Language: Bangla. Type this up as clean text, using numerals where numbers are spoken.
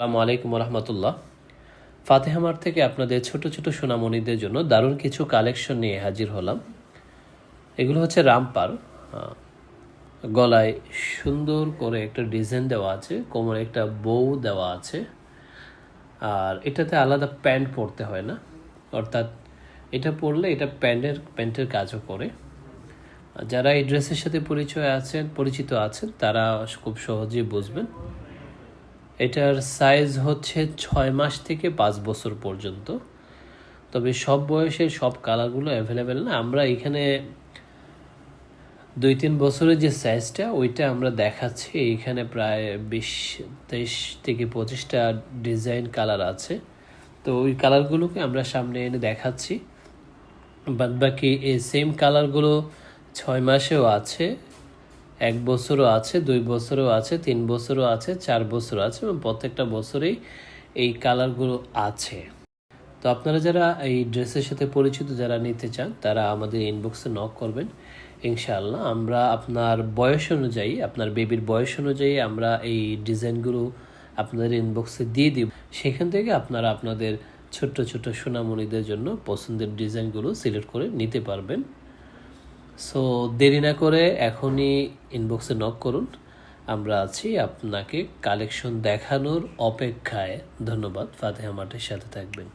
আসসালামু আলাইকুম রহমতুল্লাহ। ফাতেহা মার্ট থেকে আপনাদের ছোট ছোট সোনামণিদের জন্য দারুণ কিছু কালেকশন নিয়ে হাজির হলাম। এগুলো হচ্ছে রামপাল। গলায় সুন্দর করে একটা ডিজাইন দেওয়া আছে, কোমরে একটা বউ দেওয়া আছে, আর এটাতে আলাদা প্যান্ট পরতে হয় না, অর্থাৎ এটা পরলে এটা প্যান্টের কাজও করে। যারা এই ড্রেসের সাথে পরিচিত আছেন তারা খুব সহজেই বুঝবেন। এটার সাইজ হচ্ছে 6 মাস থেকে 5 বছর পর্যন্ত, তবে সব বয়সের সব কালারগুলো অ্যাভেলেবেল না। আমরা এখানে 2-3 বছরের যে সাইজটা ওইটা আমরা দেখাচ্ছি। এইখানে প্রায় 23 থেকে 25টা ডিজাইন কালার আছে, তো ওই কালারগুলোকে আমরা সামনে এনে দেখাচ্ছি। বাদবাকি এই সেম কালারগুলো 6 মাসেও আছে, 1 বছরও আছে, 2 বছরও আছে, 3 বছরও আছে, 4 বছরও আছে, এবং প্রত্যেকটা বছরেই এই কালারগুলো আছে। তো আপনারা যারা এই ড্রেসের সাথে পরিচিত, যারা নিতে চান, তারা আমাদের ইনবক্সে নক করবেন। ইনশাআল্লাহ আমরা আপনার বয়স অনুযায়ী, আপনার বেবির বয়স অনুযায়ী আমরা এই ডিজাইনগুলো আপনাদের ইনবক্সে দিয়ে দিব। সেখান থেকে আপনারা আপনাদের ছোট্ট ছোট্ট সোনামণিদের জন্য পছন্দের ডিজাইনগুলো সিলেক্ট করে নিতে পারবেন। সো দেরি না করে এখনই ইনবক্সে নক করুন। আমরা আছি আপনাকে কালেকশন দেখানোর অপেক্ষায়। ধন্যবাদ। ফাতেহা মার্টের সাথে থাকবেন।